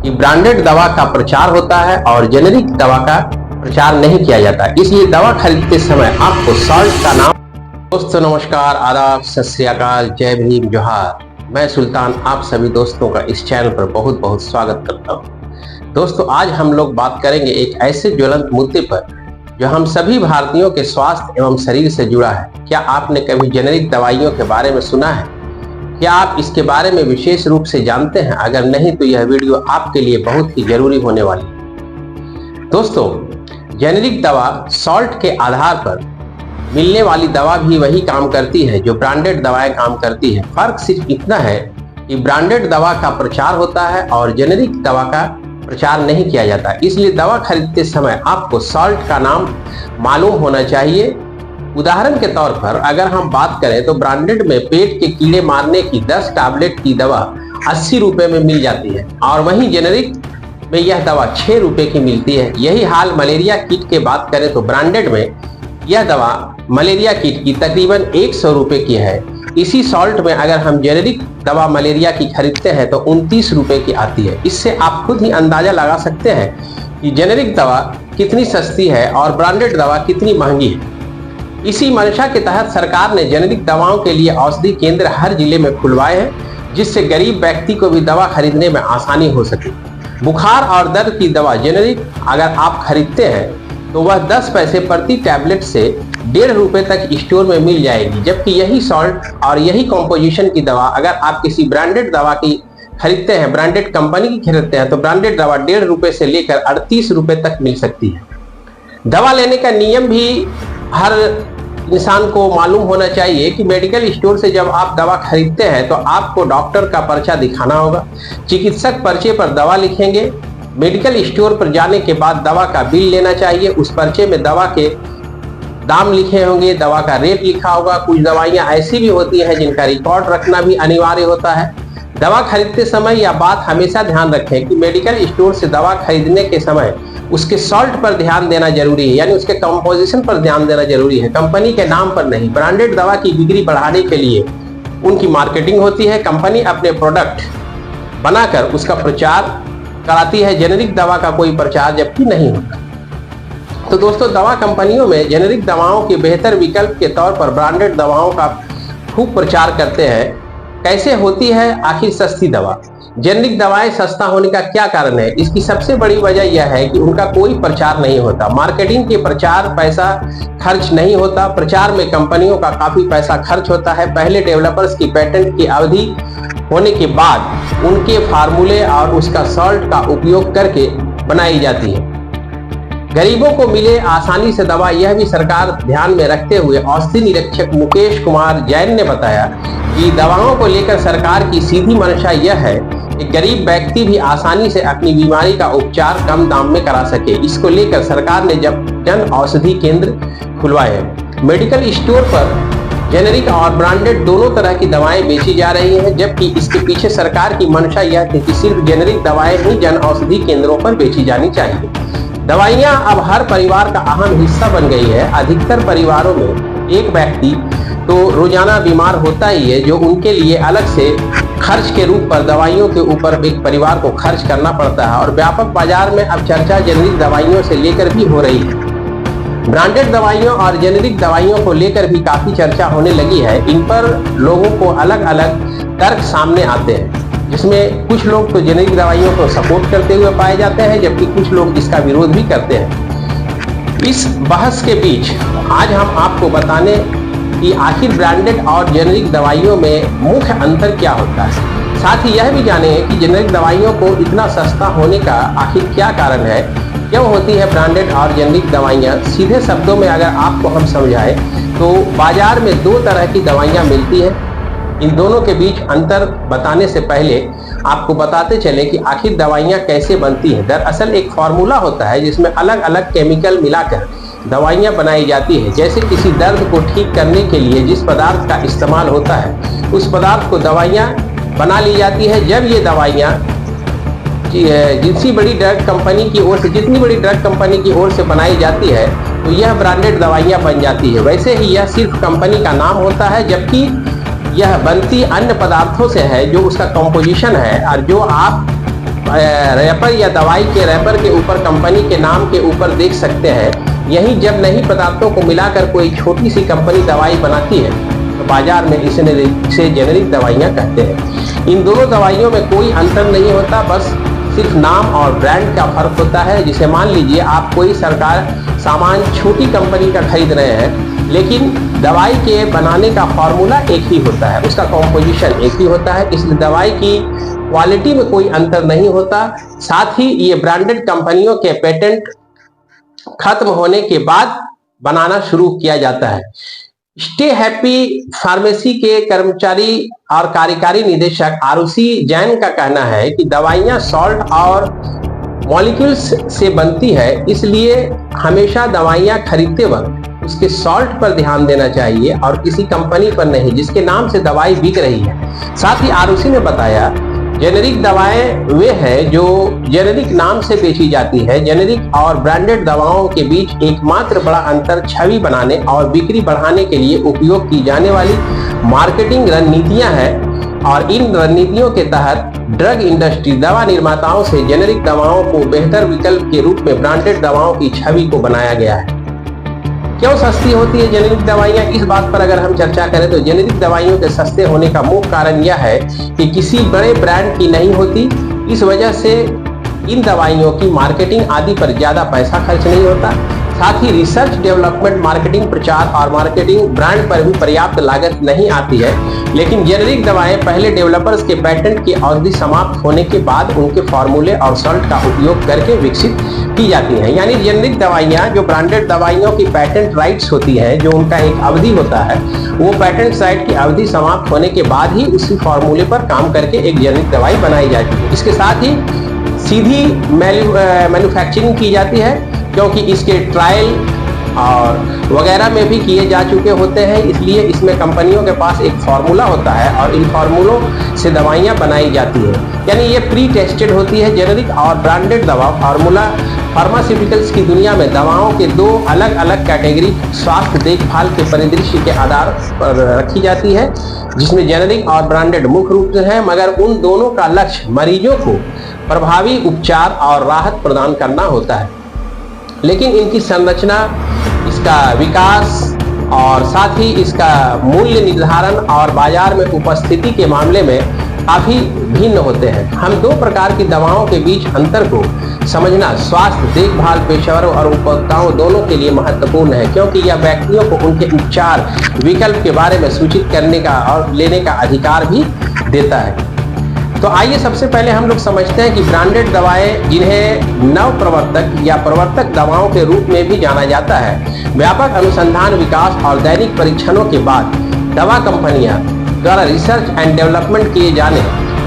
कि ब्रांडेड दवा का प्रचार होता है और जेनेरिक दवा का प्रचार नहीं किया जाता, इसलिए दवा खरीदते समय आपको सॉल्ट का नाम। दोस्तों नमस्कार, आदाब, सत श्री अकाल, जय भीम, जोहार। मैं सुल्तान आप सभी दोस्तों का इस चैनल पर बहुत बहुत स्वागत करता हूं। दोस्तों आज हम लोग बात करेंगे एक ऐसे ज्वलंत मुद्दे पर जो हम सभी भारतीयों के स्वास्थ्य एवं शरीर से जुड़ा है। क्या आपने कभी जेनेरिक दवाइयों के बारे में सुना है? क्या आप इसके बारे में विशेष रूप से जानते हैं? अगर नहीं तो यह वीडियो आपके लिए बहुत ही जरूरी होने वाली है। दोस्तों जेनेरिक दवा सॉल्ट के आधार पर मिलने वाली दवा भी वही काम करती है जो ब्रांडेड दवाएं काम करती है। फर्क सिर्फ इतना है कि ब्रांडेड दवा का प्रचार होता है और जेनेरिक दवा का प्रचार नहीं किया जाता, इसलिए दवा खरीदते समय आपको सॉल्ट का नाम मालूम होना चाहिए। उदाहरण के तौर पर अगर हम बात करें तो ब्रांडेड में पेट के कीड़े मारने की 10 टैबलेट की दवा 80 रुपए में मिल जाती है और वहीं जेनेरिक में यह दवा 6 रुपए की मिलती है। यही हाल मलेरिया किट के बात करें तो ब्रांडेड में यह दवा मलेरिया किट की तकरीबन 100 रुपए की है। इसी सॉल्ट में अगर हम जेनेरिक दवा मलेरिया की खरीदते हैं तो 29 रुपए की आती है। इससे आप खुद ही अंदाजा लगा सकते हैं कि जेनेरिक दवा कितनी सस्ती है और ब्रांडेड दवा कितनी महंगी है। इसी मंशा के तहत सरकार ने जेनेरिक दवाओं के लिए औषधि केंद्र हर जिले में खुलवाए हैं, जिससे गरीब व्यक्ति को भी दवा खरीदने में आसानी हो सके। बुखार और दर्द की दवा जेनेरिक अगर आप खरीदते हैं तो वह 10 पैसे प्रति टैबलेट से 1.5 रुपए तक स्टोर में मिल जाएगी, जबकि यही सॉल्ट और यही कॉम्पोजिशन की दवा अगर आप किसी ब्रांडेड दवा की खरीदते हैं, ब्रांडेड कंपनी की खरीदते हैं, तो ब्रांडेड दवा 1.5 रुपए से लेकर 38 रुपए तक मिल सकती है। दवा लेने का नियम भी हर इंसान को मालूम होना चाहिए कि मेडिकल स्टोर से जब आप दवा खरीदते हैं तो आपको डॉक्टर का पर्चा दिखाना होगा। चिकित्सक पर्चे पर दवा लिखेंगे। मेडिकल स्टोर पर जाने के बाद दवा का बिल लेना चाहिए। उस पर्चे में दवा के दाम लिखे होंगे, दवा का रेट लिखा होगा। कुछ दवाइयां ऐसी भी होती हैं जिनका रिकॉर्ड रखना भी अनिवार्य होता है। दवा खरीदते समय यह बात हमेशा ध्यान रखें कि मेडिकल स्टोर से दवा खरीदने के समय उसके सॉल्ट पर ध्यान देना जरूरी है, यानी उसके कंपोजिशन पर ध्यान देना जरूरी है, कंपनी के नाम पर नहीं। ब्रांडेड दवा की बिक्री बढ़ाने के लिए उनकी मार्केटिंग होती है। कंपनी अपने प्रोडक्ट बनाकर उसका प्रचार कराती है, जेनेरिक दवा का कोई प्रचार जबकि नहीं होता। तो दोस्तों दवा कंपनियों में जेनेरिक दवाओं के बेहतर विकल्प के तौर पर ब्रांडेड दवाओं का खूब प्रचार करते हैं। कैसे होती है आखिर सस्ती दवा? जेनेरिक दवाएं सस्ता होने का क्या कारण है? इसकी सबसे बड़ी वजह यह है कि उनका कोई प्रचार नहीं होता। मार्केटिंग के प्रचार पैसा खर्च नहीं होता। प्रचार में कंपनियों का काफी पैसा खर्च होता है। पहले डेवलपर्स की पेटेंट की अवधि होने के बाद उनके फार्मूले और उसका सॉल्ट का उपयोग करके बनाई जाती है। गरीबों को मिले आसानी से दवा, यह भी सरकार ध्यान में रखते हुए औषधि निरीक्षक मुकेश कुमार जैन ने बताया कि दवाओं को लेकर सरकार की सीधी मंशा यह है कि गरीब व्यक्ति भी आसानी से अपनी बीमारी का उपचार कम दाम में करा सके। इसको लेकर सरकार ने जब जन औषधि केंद्र खुलवाए हैं। मेडिकल स्टोर पर जेनेरिक और ब्रांडेड दोनों तरह की दवाएं बेची जा रही हैं, जबकि इसके पीछे सरकार की मंशा यह थी कि सिर्फ जेनेरिक दवाएं ही जन औषधि केंद्रों पर बेची जानी चाहिए। दवाइयां अब हर परिवार का अहम हिस्सा बन गई है। अधिकतर परिवारों में एक व्यक्ति तो रोजाना बीमार होता ही है, जो उनके लिए अलग से खर्च के रूप पर दवाइयों के ऊपर एक परिवार को खर्च करना पड़ता है। और व्यापक बाजार में अब चर्चा जेनेरिक दवाइयों से लेकर भी हो रही है। ब्रांडेड दवाइयों और जेनेरिक दवाइयों को लेकर भी काफी चर्चा होने लगी है। इन पर लोगों को अलग अलग तर्क सामने आते हैं, जिसमें कुछ लोग तो जेनेरिक दवाइयों को सपोर्ट करते हुए पाए जाते हैं, जबकि कुछ लोग इसका विरोध भी करते हैं। इस बहस के बीच आज हम आपको बताने कि आखिर ब्रांडेड और जेनेरिक दवाइयों में मुख्य अंतर क्या होता है। साथ ही यह भी जाने कि जेनेरिक दवाइयों को इतना सस्ता होने का आखिर क्या कारण है, क्यों होती है ब्रांडेड और जेनेरिक दवाइयाँ। सीधे शब्दों में अगर आपको हम समझाएं तो बाजार में 2 तरह की दवाइयाँ मिलती हैं। इन दोनों के बीच अंतर बताने से पहले आपको बताते चले कि आखिर दवाइयाँ कैसे बनती हैं। दरअसल एक फार्मूला होता है जिसमें अलग अलग केमिकल मिलाकर दवाइयाँ बनाई जाती है। जैसे किसी दर्द को ठीक करने के लिए जिस पदार्थ का इस्तेमाल होता है, उस पदार्थ को दवाइयाँ बना ली जाती है। जब ये दवाइयाँ जितनी बड़ी ड्रग कंपनी की ओर से बनाई जाती है तो यह ब्रांडेड दवाइयाँ बन जाती है। वैसे ही यह सिर्फ कंपनी का नाम होता है, जबकि यह बनती अन्य पदार्थों से है जो उसका कंपोजिशन है और जो आप रैपर या दवाई के रैपर के ऊपर कंपनी के नाम के ऊपर देख सकते हैं। यही जब नई पदार्थों को मिलाकर कोई छोटी सी कंपनी दवाई बनाती है तो बाजार में इसे जेनेरिक दवाइयाँ कहते हैं। इन दोनों दवाइयों में कोई अंतर नहीं होता, बस सिर्फ नाम और ब्रांड का फर्क होता है। जिसे मान लीजिए आप कोई सरकार सामान छोटी कंपनी का खरीद रहे हैं, लेकिन दवाई के बनाने का फॉर्मूला एक ही होता है, उसका कॉम्पोजिशन एक ही होता है, इसलिए दवाई की क्वालिटी में कोई अंतर नहीं होता। साथ ही ये ब्रांडेड कंपनियों के पेटेंट खत्म होने के बाद बनाना शुरू किया जाता है। स्टे हैप्पी फार्मेसी के कर्मचारी और कार्यकारी निदेशक आरुषि जैन का कहना है कि दवाइयां सॉल्ट और मॉलिक्यूल्स से बनती है, इसलिए हमेशा दवाइयां खरीदते वक्त उसके सॉल्ट पर ध्यान देना चाहिए और किसी कंपनी पर नहीं जिसके नाम से दवाई बिक रही है। साथ ही आरुषि ने बताया, जेनेरिक दवाएं वे हैं जो जेनेरिक नाम से बेची जाती है। जेनेरिक और ब्रांडेड दवाओं के बीच एकमात्र बड़ा अंतर छवि बनाने और बिक्री बढ़ाने के लिए उपयोग की जाने वाली मार्केटिंग रणनीतियां हैं और इन रणनीतियों के तहत ड्रग इंडस्ट्री दवा निर्माताओं से जेनेरिक दवाओं को बेहतर विकल्प के रूप में ब्रांडेड दवाओं की छवि को बनाया गया है। क्यों सस्ती होती है जेनेरिक दवाइयाँ? इस बात पर अगर हम चर्चा करें तो जेनेरिक दवाइयों के सस्ते होने का मुख्य कारण यह है कि किसी बड़े ब्रांड की नहीं होती। इस वजह से इन दवाइयों की मार्केटिंग आदि पर ज्यादा पैसा खर्च नहीं होता। साथ ही रिसर्च डेवलपमेंट, मार्केटिंग, प्रचार और मार्केटिंग ब्रांड पर भी पर्याप्त लागत नहीं आती है। लेकिन जेनेरिक दवाएं पहले डेवलपर्स के पेटेंट की अवधि समाप्त होने के बाद उनके फॉर्मूले और सॉल्ट का उपयोग करके विकसित की जाती हैं। यानी जेनेरिक दवाइयां जो ब्रांडेड दवाइयों की पेटेंट राइट्स होती है, जो उनका एक अवधि होता है, वो पेटेंट राइट की अवधि समाप्त होने के बाद ही उसी फॉर्मूले पर काम करके एक जेनेरिक दवाई बनाई जाती है। इसके साथ ही सीधी मैन्युफैक्चरिंग की जाती है, क्योंकि इसके ट्रायल और वगैरह में भी किए जा चुके होते हैं, इसलिए इसमें कंपनियों के पास एक फार्मूला होता है और इन फार्मूलों से दवाइयां बनाई जाती हैं। यानी ये प्री टेस्टेड होती है। जेनेरिक और ब्रांडेड दवा फार्मूला फार्मास्यूटिकल्स की दुनिया में दवाओं के दो अलग अलग कैटेगरी स्वास्थ्य देखभाल के परिदृश्य के आधार पर रखी जाती है, जिसमें जेनेरिक और ब्रांडेड मुख्य रूप से है, मगर उन दोनों का लक्ष्य मरीजों को प्रभावी उपचार और राहत प्रदान करना होता है। लेकिन इनकी संरचना, इसका विकास और साथ ही इसका मूल्य निर्धारण और बाजार में उपस्थिति के मामले में काफी भिन्न होते हैं। हम दो प्रकार की दवाओं के बीच अंतर को समझना स्वास्थ्य देखभाल पेशेवरों और उपभोक्ताओं दोनों के लिए महत्वपूर्ण है, क्योंकि यह व्यक्तियों को उनके उपचार विकल्प के बारे में सूचित करने का और लेने का अधिकार भी देता है। तो आइए सबसे पहले हम लोग समझते हैं कि ब्रांडेड दवाएं, जिन्हें नव प्रवर्तक या प्रवर्तक दवाओं के रूप में भी जाना जाता है, व्यापक अनुसंधान, विकास और दैनिक परीक्षणों के बाद दवा कंपनियां द्वारा रिसर्च एंड डेवलपमेंट किए जाने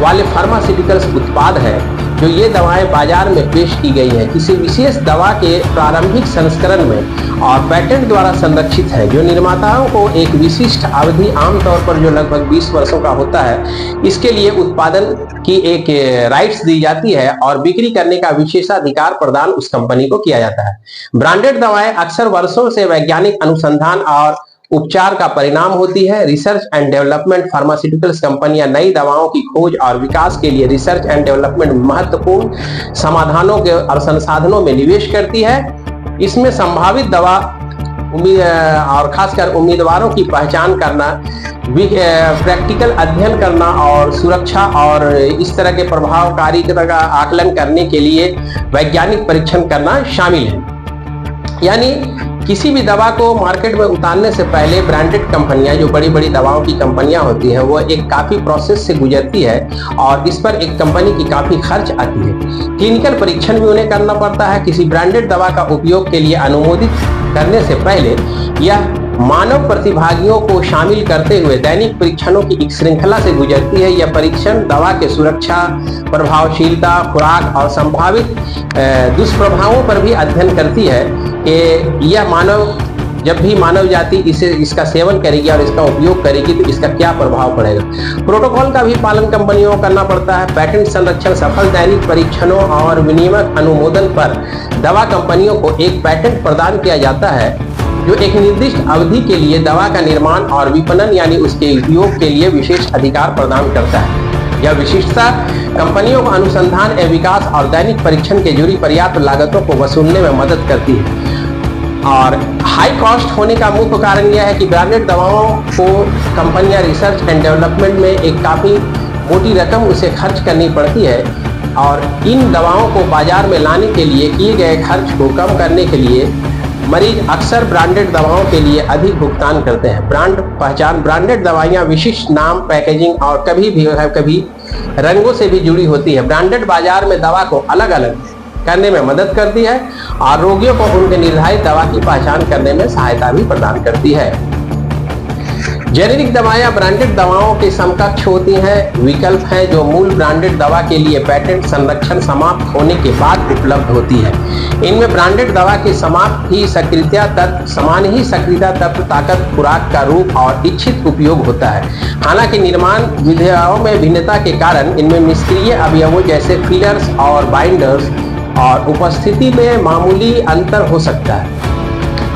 वाले फार्मास्यूटिकल्स उत्पाद हैं, जो ये दवाएं बाजार में पेश की गई हैं किसी विशेष दवा के प्रारंभिक संस्करण में और पेटेंट द्वारा संरक्षित है, जो निर्माताओं को एक विशिष्ट अवधि, आमतौर पर जो लगभग 20 वर्षों का होता है, इसके लिए उत्पादन की एक राइट्स दी जाती है और बिक्री करने का विशेषाधिकार प्रदान उस कंपनी को किया जाता है। ब्रांडेड दवाएं अक्सर वर्षों से वैज्ञानिक अनुसंधान और उपचार का परिणाम होती है। रिसर्च एंड डेवलपमेंट फार्मास्यूटिकल्स कंपनियां नई दवाओं की खोज और विकास के लिए रिसर्च एंड डेवलपमेंट महत्वपूर्ण समाधानों के और संसाधनों में निवेश करती है। इसमें संभावित दवा और खासकर उम्मीदवारों की पहचान करना, प्रैक्टिकल अध्ययन करना और सुरक्षा और इस तरह के प्रभावकारिता का आकलन करने के लिए वैज्ञानिक परीक्षण करना शामिल है। यानी किसी भी दवा को मार्केट में उतारने से पहले ब्रांडेड कंपनियां, जो बड़ी बड़ी दवाओं की कंपनियां होती हैं, वो एक काफी प्रोसेस से गुजरती है और इस पर एक कंपनी की काफी खर्च आती है। क्लिनिकल परीक्षण भी उन्हें करना पड़ता है। किसी ब्रांडेड दवा का उपयोग के लिए अनुमोदित करने से पहले यह मानव प्रतिभागियों को शामिल करते हुए दैनिक परीक्षणों की एक श्रृंखला से गुजरती है। यह परीक्षण दवा के सुरक्षा, प्रभावशीलता, खुराक और संभावित दुष्प्रभावों पर भी अध्ययन करती है कि यह जब भी मानव जाति इसका सेवन करेगी और इसका उपयोग करेगी तो इसका क्या प्रभाव पड़ेगा। प्रोटोकॉल का भी पालन कंपनियों को करना पड़ता है। पैटेंट संरक्षण, सफल दैनिक परीक्षणों और विनियामक अनुमोदन पर दवा कंपनियों को एक पैटेंट प्रदान किया जाता है, जो एक निर्दिष्ट अवधि के लिए दवा का निर्माण और विपणन यानी उसके उपयोग के लिए विशेष अधिकार प्रदान करता है। यह विशिष्टता कंपनियों को अनुसंधान एवं विकास और दैनिक परीक्षण के जुड़ी पर्याप्त लागतों को वसूलने में मदद करती है। और हाई कॉस्ट होने का मुख्य कारण यह है कि ब्रांडेड दवाओं को कंपनियां रिसर्च एंड डेवलपमेंट में एक काफ़ी मोटी रकम उसे खर्च करनी पड़ती है, और इन दवाओं को बाजार में लाने के लिए किए गए खर्च को कम करने के लिए मरीज अक्सर ब्रांडेड दवाओं के लिए अधिक भुगतान करते हैं। ब्रांड पहचान: ब्रांडेड दवाइयाँ विशिष्ट नाम, पैकेजिंग और कभी रंगों से भी जुड़ी होती है। ब्रांडेड बाजार में दवा को अलग अलग करने में मदद करती है और रोगियों को उनके निर्धारित दवा की पहचान करने में सहायता भी प्रदान करती है। जेनेरिक दवाएं ब्रांडेड दवाओं के समकक्ष होती हैं, विकल्प हैं जो मूल ब्रांडेड दवा के लिए पेटेंट संरक्षण समाप्त होने के बाद उपलब्ध होती है। इनमें ब्रांडेड दवा के समान ही सक्रियता तत्व, ताकत, खुराक का रूप और इच्छित उपयोग होता है। हालांकि निर्माण विधियों में भिन्नता के कारण इनमें निष्क्रिय अवयवों जैसे फिलर्स और बाइंडर्स और उपस्थिति में मामूली अंतर हो सकता है।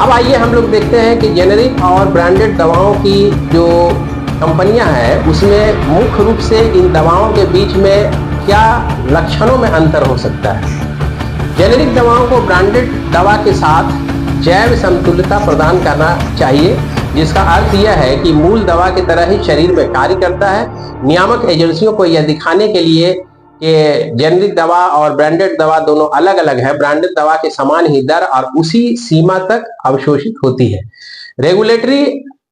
अब आइए हम लोग देखते हैं कि जेनेरिक और ब्रांडेड दवाओं की जो कंपनियां हैं उसमें मुख्य रूप से इन दवाओं के बीच में क्या लक्षणों में अंतर हो सकता है। जेनेरिक दवाओं को ब्रांडेड दवा के साथ जैव समतुल्यता प्रदान करना चाहिए, जिसका अर्थ यह है कि मूल दवा की तरह ही शरीर में कार्य करता है। नियामक एजेंसियों को यह दिखाने के लिए कि जेनेरिक दवा और ब्रांडेड दवा दोनों अलग अलग है, ब्रांडेड दवा के समान ही दर और उसी सीमा तक अवशोषित होती है। रेगुलेटरी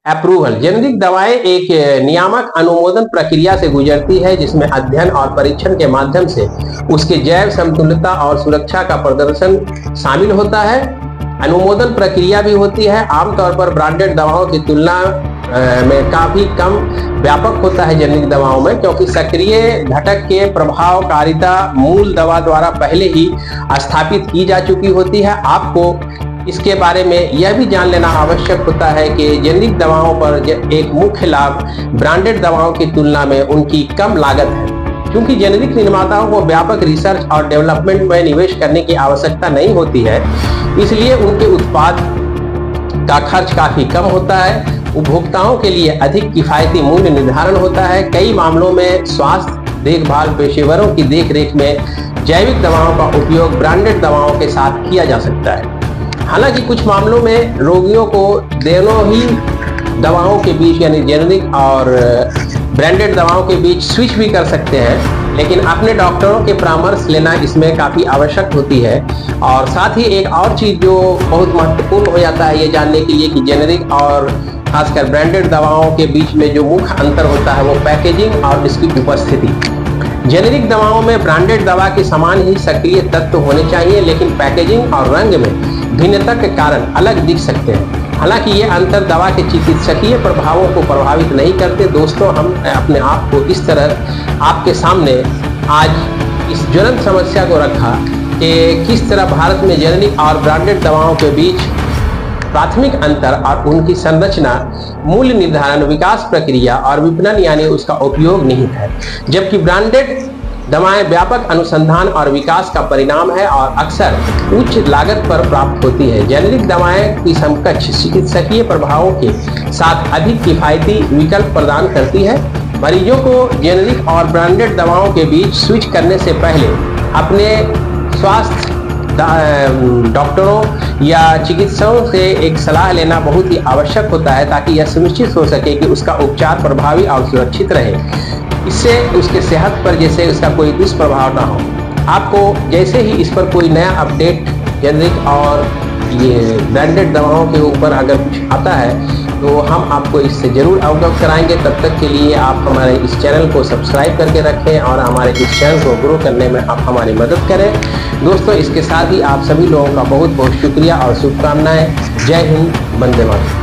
अप्रूवल: जेनेरिक दवाएं एक नियामक अनुमोदन प्रक्रिया से गुजरती है, जिसमें अध्ययन और परीक्षण के माध्यम से उसके जैव समतुल्यता और सुरक्षा का प्रदर्शन शामिल होता है। अनुमोदन प्रक्रिया भी होती है, आमतौर पर ब्रांडेड दवाओं की तुलना में काफी कम व्यापक होता है जेनेरिक दवाओं में, क्योंकि सक्रिय घटक के प्रभावकारिता मूल दवा द्वारा पहले ही स्थापित की जा चुकी होती है। आपको इसके बारे में यह भी जान लेना आवश्यक होता है कि जेनेरिक दवाओं पर एक मुख्य लाभ ब्रांडेड दवाओं की तुलना में उनकी कम लागत है। क्योंकि जेनेरिक निर्माताओं को व्यापक रिसर्च और डेवलपमेंट में निवेश करने की आवश्यकता नहीं होती है, इसलिए उनके उत्पाद का खर्च काफी कम होता है। उपभोक्ताओं के लिए अधिक किफायती मूल्य निर्धारण होता है। कई मामलों में स्वास्थ्य देखभाल पेशेवरों की देखरेख में जैविक दवाओं का उपयोग ब्रांडेड दवाओं के साथ किया जा सकता है। हालांकि कुछ मामलों में रोगियों को दोनों ही दवाओं के बीच यानी जेनेरिक और ब्रांडेड दवाओं के बीच स्विच भी कर सकते हैं, लेकिन अपने डॉक्टरों के परामर्श लेना इसमें काफ़ी आवश्यक होती है। और साथ ही एक और चीज़ जो बहुत महत्वपूर्ण हो जाता है ये जानने के लिए कि जेनेरिक और खासकर ब्रांडेड दवाओं के बीच में जो मुख्य अंतर होता है वो पैकेजिंग और इसकी उपस्थिति। जेनेरिक दवाओं में ब्रांडेड दवा के समान ही सक्रिय तत्व होने चाहिए, लेकिन पैकेजिंग और रंग में भिन्नता के कारण अलग दिख सकते हैं। हालांकि ये अंतर दवा के चिकित्सकीय प्रभावों को प्रभावित नहीं करते। दोस्तों, हम अपने आप को इस तरह आपके सामने आज इस ज्वलंत समस्या को रखा कि किस तरह भारत में जेनेरिक और ब्रांडेड दवाओं के बीच प्राथमिक अंतर और उनकी संरचना, मूल्य निर्धारण, विकास प्रक्रिया और विपणन यानी उसका उपयोग निहित है। जबकि ब्रांडेड दवाएं व्यापक अनुसंधान और विकास का परिणाम है और अक्सर उच्च लागत पर प्राप्त होती है। जेनेरिक दवाएं की समकक्ष चिकित्सकीय प्रभावों के साथ अधिक किफायती विकल्प प्रदान करती है। मरीजों को जेनेरिक और ब्रांडेड दवाओं के बीच स्विच करने से पहले अपने स्वास्थ्य डॉक्टरों या चिकित्सकों से एक सलाह लेना बहुत ही आवश्यक होता है, ताकि यह सुनिश्चित हो सके कि उसका उपचार प्रभावी और सुरक्षित रहे। इससे उसके सेहत पर जैसे उसका कोई दुष्प्रभाव ना हो। आपको जैसे ही इस पर कोई नया अपडेट जेनेरिक और ये ब्रांडेड दवाओं के ऊपर अगर कुछ आता है तो हम आपको इससे जरूर अवगत कराएंगे। तब तक के लिए आप हमारे इस चैनल को सब्सक्राइब करके रखें और हमारे इस चैनल को ग्रो करने में आप हमारी मदद करें। दोस्तों, इसके साथ ही आप सभी लोगों का बहुत बहुत शुक्रिया और शुभकामनाएं। जय हिंद, वंदे मातरम।